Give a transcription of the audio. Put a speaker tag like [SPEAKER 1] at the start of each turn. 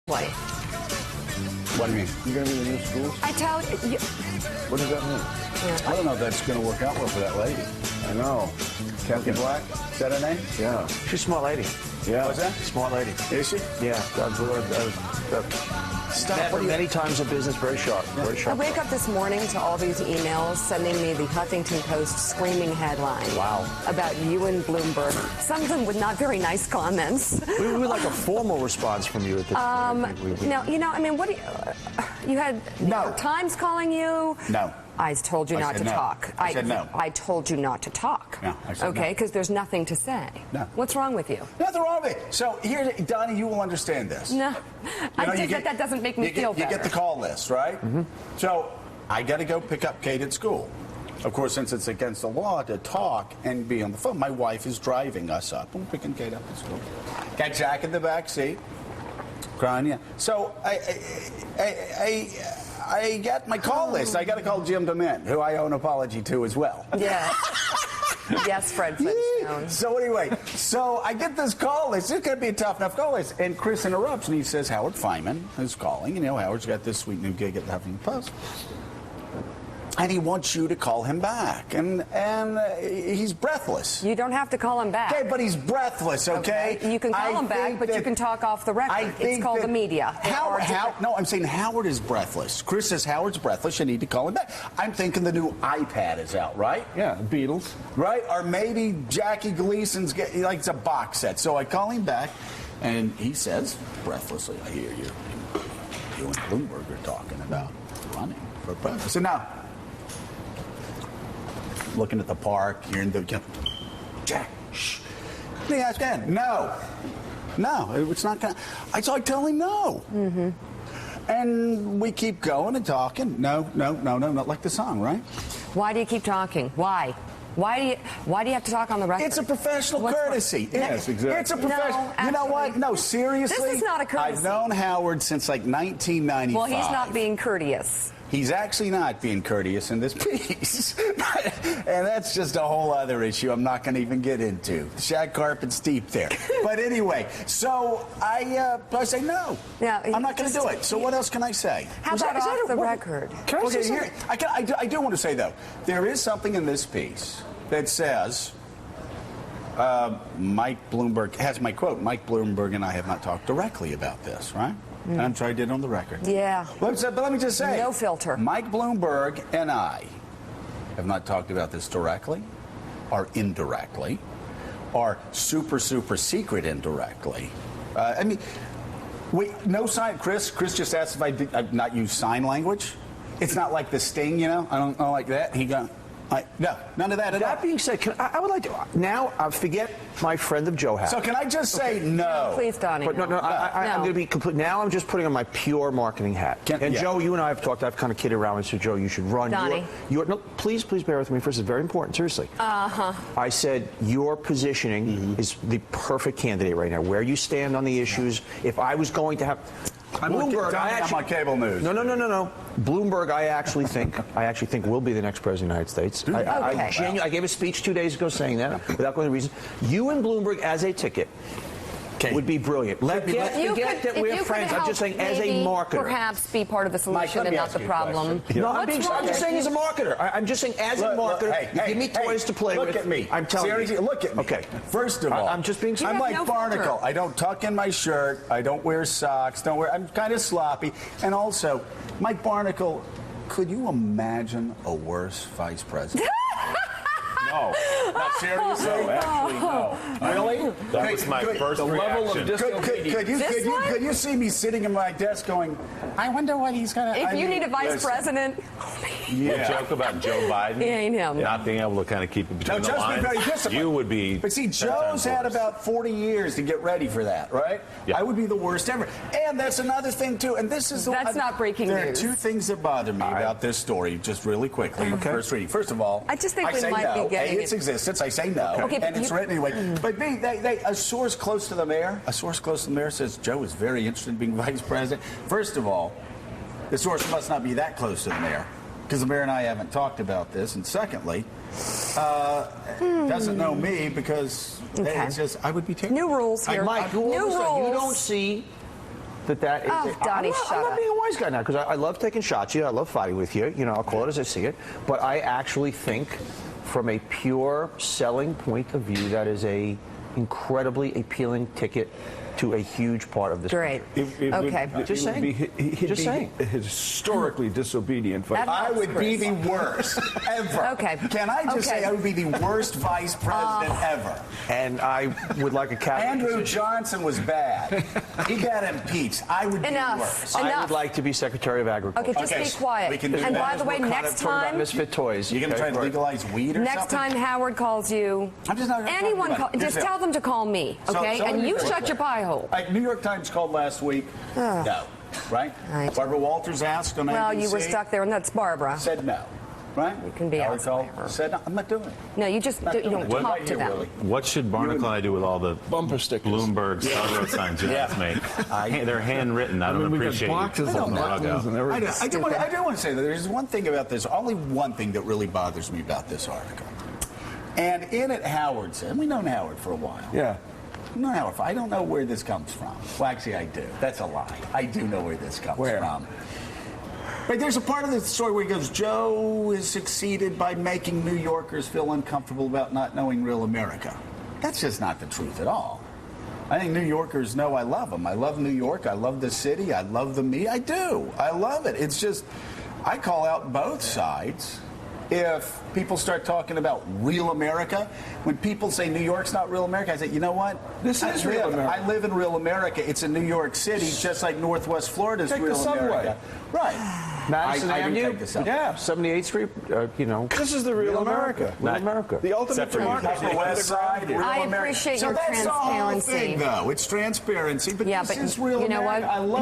[SPEAKER 1] Play.
[SPEAKER 2] What do you mean? You're going to be in the new schools?
[SPEAKER 1] I tell you.
[SPEAKER 2] What does that mean?
[SPEAKER 1] Yeah.
[SPEAKER 2] I don't know if that's going to work out well for that lady. I know. Kathy Black? Is that her name?
[SPEAKER 3] Yeah. She's a smart lady.
[SPEAKER 2] Yeah. What's that?
[SPEAKER 3] Smart lady.
[SPEAKER 2] Is she?
[SPEAKER 3] Yeah.
[SPEAKER 2] Stop.
[SPEAKER 3] Met many times in business, very sharp. Very
[SPEAKER 1] I
[SPEAKER 3] sharp.
[SPEAKER 1] wake up this morning to all these emails sending me the Huffington Post screaming headline.
[SPEAKER 3] Wow.
[SPEAKER 1] About you and Bloomberg. Some of them with not very nice comments.
[SPEAKER 3] We would like a formal response from you at this point.
[SPEAKER 1] No, I mean, what do you had
[SPEAKER 2] No.
[SPEAKER 1] New York Times calling you?
[SPEAKER 2] No.
[SPEAKER 1] I told you
[SPEAKER 2] I
[SPEAKER 1] not
[SPEAKER 2] said
[SPEAKER 1] to
[SPEAKER 2] no.
[SPEAKER 1] talk.
[SPEAKER 2] I said no.
[SPEAKER 1] I told you not to talk.
[SPEAKER 2] No, I said
[SPEAKER 1] okay,
[SPEAKER 2] no.
[SPEAKER 1] because there's nothing to say.
[SPEAKER 2] No.
[SPEAKER 1] What's wrong with you?
[SPEAKER 2] Nothing wrong with it. So here, Donnie, you will understand this.
[SPEAKER 1] No. I
[SPEAKER 2] You
[SPEAKER 1] think that doesn't make me feel better.
[SPEAKER 2] You get the call list, right? Mm-hmm. So I got to go pick up Kate at school. Of course, since it's against the law to talk and be on the phone, my wife is driving us up. I'm picking Kate up at school. Got Jack in the back seat, crying. Yeah. So I got my call list. I got to call Jim DeMint, who I owe an apology to as well.
[SPEAKER 1] Yeah. Yes, Fred Flintstone.
[SPEAKER 2] So anyway, I get this call list. It's going to be a tough enough call list. And Chris interrupts and he says, Howard Fineman is calling. You know, Howard's got this sweet new gig at the Huffington Post. And he wants you to call him back. And he's breathless.
[SPEAKER 1] You don't have to call him back.
[SPEAKER 2] Okay, but he's breathless, okay?
[SPEAKER 1] You can call him back, but you can talk off the record. It's called the media.
[SPEAKER 2] No, I'm saying Howard is breathless. Chris says Howard's breathless. You need to call him back. I'm thinking the new iPad is out, right?
[SPEAKER 3] Yeah, Beatles.
[SPEAKER 2] Right? Or maybe Jackie Gleason's like it's a box set. So I call him back, and he says breathlessly, I hear you. You and Bloomberg are talking about running for president. I said, no. Looking at the park, you're in the Jack. Shh. Let me ask again. No, it's not gonna. So I tell him no. Mm-hmm. And we keep going and talking. No, not like the song, right?
[SPEAKER 1] Why do you keep talking? Why? Why do you have to talk on the record?
[SPEAKER 2] It's a professional courtesy.
[SPEAKER 3] Yes, exactly.
[SPEAKER 2] It's a professional.
[SPEAKER 1] No,
[SPEAKER 2] you know what? No, seriously.
[SPEAKER 1] This is not a courtesy.
[SPEAKER 2] I've known Howard since like 1995.
[SPEAKER 1] Well, he's not being courteous.
[SPEAKER 2] He's actually not being courteous in this piece. And that's just a whole other issue I'm not going to even get into. The shag carpet's deep there. But anyway, so I say no.
[SPEAKER 1] Yeah,
[SPEAKER 2] I'm not going to do it. So what else can I say?
[SPEAKER 1] How about off the record?
[SPEAKER 2] Can I say something? I do want to say, though, there is something in this piece that says Mike Bloomberg has my quote, Mike Bloomberg and I have not talked directly about this, right? And I'm sure I did on the record.
[SPEAKER 1] Yeah.
[SPEAKER 2] But let me just say.
[SPEAKER 1] No filter.
[SPEAKER 2] Mike Bloomberg and I have not talked about this directly or indirectly or super secret indirectly. I mean, no sign. Chris just asked if I'd not use sign language. It's not like the Sting, you know? I don't like that. He got... no, none of that at all.
[SPEAKER 3] That being said, I would like to now forget my friend of Joe Howard.
[SPEAKER 2] So can I just say no?
[SPEAKER 1] Please, Donnie.
[SPEAKER 3] But no. I'm going to be complete. Now I'm just putting on my pure marketing hat. Joe, you and I have talked. I've kind of kidded around and said, Joe, you should run.
[SPEAKER 1] Donnie.
[SPEAKER 3] No, please bear with me. First, it's very important. Seriously. I said your positioning is the perfect candidate right now. Where you stand on the issues. If I was going to have. Bloomberg,
[SPEAKER 2] I'm on cable news.
[SPEAKER 3] No. Bloomberg, I actually think will be the next president of the United States. I gave a speech 2 days ago saying that without going to reason. You and Bloomberg as a ticket would be brilliant. Forget that we're friends. I'm just saying as a marketer.
[SPEAKER 1] Perhaps be part of the solution and not the problem.
[SPEAKER 3] No, I'm just saying as a marketer. I'm just saying as a marketer, give me toys to play with.
[SPEAKER 2] Look at me.
[SPEAKER 3] I'm telling you.
[SPEAKER 2] Look at me.
[SPEAKER 3] Okay.
[SPEAKER 2] First of all,
[SPEAKER 3] I'm just being.
[SPEAKER 2] I'm like Barnacle. I don't tuck in my shirt. I don't wear socks. I'm kind of sloppy. And also, Mike Barnacle, could you imagine a worse vice president? No. Not seriously?
[SPEAKER 4] No, actually, no.
[SPEAKER 2] Really?
[SPEAKER 4] That was my first reaction.
[SPEAKER 2] Could you see me sitting at my desk going, I wonder what he's going to...
[SPEAKER 1] If you need a vice president...
[SPEAKER 4] The joke about Joe Biden
[SPEAKER 1] ain't him.
[SPEAKER 4] not being able to kind of keep it between the lines.
[SPEAKER 2] Very disciplined.
[SPEAKER 4] You would be...
[SPEAKER 2] But see, Joe's had about 40 years to get ready for that, right?
[SPEAKER 4] Yeah.
[SPEAKER 2] I would be the worst ever. And that's another thing, too. And this is...
[SPEAKER 1] That's not breaking news.
[SPEAKER 2] There are two things that bother me about this story, just really quickly. First reading. First of all,
[SPEAKER 1] I just think we
[SPEAKER 2] say
[SPEAKER 1] might
[SPEAKER 2] no.
[SPEAKER 1] be getting
[SPEAKER 2] its existence. I say no.
[SPEAKER 1] Okay,
[SPEAKER 2] and it's written anyway. But B, a source close to the mayor says Joe is very interested in being vice president. First of all, the source must not be that close to the mayor, because the mayor and I haven't talked about this. And secondly, doesn't know me because it's just I would be terrible.
[SPEAKER 1] New rules here.
[SPEAKER 3] Mike,
[SPEAKER 1] New rules.
[SPEAKER 3] You don't see that is.
[SPEAKER 1] Oh, Donnie,
[SPEAKER 3] I'm
[SPEAKER 1] shut
[SPEAKER 3] not
[SPEAKER 1] up.
[SPEAKER 3] being a wise guy now because I love taking shots. I love fighting with you. You know, I'll call it as I see it. But I actually think, from a pure selling point of view, that is a incredibly appealing ticket to a huge part of this.
[SPEAKER 1] Great. Okay.
[SPEAKER 3] Just saying. Just saying.
[SPEAKER 5] Historically disobedient.
[SPEAKER 1] That
[SPEAKER 2] I
[SPEAKER 1] helps,
[SPEAKER 2] would be
[SPEAKER 1] Chris.
[SPEAKER 2] the worst ever.
[SPEAKER 1] Okay.
[SPEAKER 2] Can I just say I would be the worst vice president ever?
[SPEAKER 3] And I would like a cabinet
[SPEAKER 2] Andrew
[SPEAKER 3] position.
[SPEAKER 2] Johnson was bad. He got impeached. I would be
[SPEAKER 1] Enough.
[SPEAKER 2] the worst.
[SPEAKER 3] I
[SPEAKER 1] Enough.
[SPEAKER 3] would like to be Secretary of Agriculture.
[SPEAKER 1] Okay, just
[SPEAKER 2] Okay,
[SPEAKER 1] be quiet.
[SPEAKER 2] we can do
[SPEAKER 1] And
[SPEAKER 2] that.
[SPEAKER 1] by the way,
[SPEAKER 3] We're kind
[SPEAKER 1] next
[SPEAKER 3] of talking about
[SPEAKER 1] time,
[SPEAKER 3] misfit toys.
[SPEAKER 2] You going to try to legalize weed or
[SPEAKER 1] next
[SPEAKER 2] something?
[SPEAKER 1] time Howard calls you,
[SPEAKER 2] I'm just not gonna talk
[SPEAKER 1] anyone,
[SPEAKER 2] about it.
[SPEAKER 1] just
[SPEAKER 2] Here's
[SPEAKER 1] tell
[SPEAKER 2] it.
[SPEAKER 1] them to call me,
[SPEAKER 2] So-
[SPEAKER 1] okay?
[SPEAKER 2] so let
[SPEAKER 1] And
[SPEAKER 2] me
[SPEAKER 1] you
[SPEAKER 2] put it
[SPEAKER 1] shut
[SPEAKER 2] this
[SPEAKER 1] your
[SPEAKER 2] way.
[SPEAKER 1] pie hole.
[SPEAKER 2] New York Times called last week. No. Right?
[SPEAKER 1] Right.
[SPEAKER 2] Barbara Walters asked on
[SPEAKER 1] Well,
[SPEAKER 2] ABC.
[SPEAKER 1] you were stuck there, and that's Barbara.
[SPEAKER 2] Said no. Right?
[SPEAKER 1] You can be
[SPEAKER 2] Howard
[SPEAKER 1] asked by
[SPEAKER 2] called,
[SPEAKER 1] her.
[SPEAKER 2] said no. I'm not doing it.
[SPEAKER 1] No, you just
[SPEAKER 2] Not
[SPEAKER 1] you
[SPEAKER 2] doing
[SPEAKER 1] don't
[SPEAKER 2] it. What
[SPEAKER 1] talk
[SPEAKER 2] about
[SPEAKER 1] to
[SPEAKER 2] you,
[SPEAKER 1] them.
[SPEAKER 2] Willie?
[SPEAKER 4] What should Barnacle and I do with all the
[SPEAKER 5] Bumper stickers.
[SPEAKER 4] Bloomberg Star Road signs you guys make? They're handwritten. I don't
[SPEAKER 5] we got
[SPEAKER 4] appreciate
[SPEAKER 5] boxes
[SPEAKER 4] you.
[SPEAKER 5] of buttons and
[SPEAKER 2] I
[SPEAKER 5] everything.
[SPEAKER 2] do want to say that there's one thing about this, only one thing that really bothers me about this article. And in it, Howard said, we've known Howard for a while.
[SPEAKER 5] Yeah.
[SPEAKER 2] No, Howard, I don't know where this comes from. Well, actually, I do. That's a lie. I do know where this comes
[SPEAKER 5] Where?
[SPEAKER 2] from. But there's a part of the story where he goes, Joe has succeeded by making New Yorkers feel uncomfortable about not knowing real America. That's just not the truth at all. I think New Yorkers know I love them. I love New York. I love the city. I love the me. I do. I love it. It's just, I call out both sides. If people start talking about real America, when people say New York's not real America, I say, you know what?
[SPEAKER 5] This is real America.
[SPEAKER 2] I live in real America. It's in New York City, just like Northwest Florida's
[SPEAKER 5] Take the
[SPEAKER 2] real
[SPEAKER 5] subway.
[SPEAKER 2] America. Right.
[SPEAKER 3] Madison
[SPEAKER 2] I do
[SPEAKER 3] Avenue,
[SPEAKER 2] take the subway.
[SPEAKER 3] yeah, 78th Street, you know.
[SPEAKER 5] This is the real America.
[SPEAKER 3] Real America.
[SPEAKER 5] The ultimate
[SPEAKER 4] Except for you.
[SPEAKER 5] democracy.
[SPEAKER 2] Upper West Side, real
[SPEAKER 1] I
[SPEAKER 2] America.
[SPEAKER 1] appreciate
[SPEAKER 2] so
[SPEAKER 1] your
[SPEAKER 2] that's the whole
[SPEAKER 1] transparency.
[SPEAKER 2] thing, though. It's transparency, but
[SPEAKER 1] Yeah,
[SPEAKER 2] this
[SPEAKER 1] but
[SPEAKER 2] is real
[SPEAKER 1] you know
[SPEAKER 2] America.
[SPEAKER 1] what?
[SPEAKER 2] I love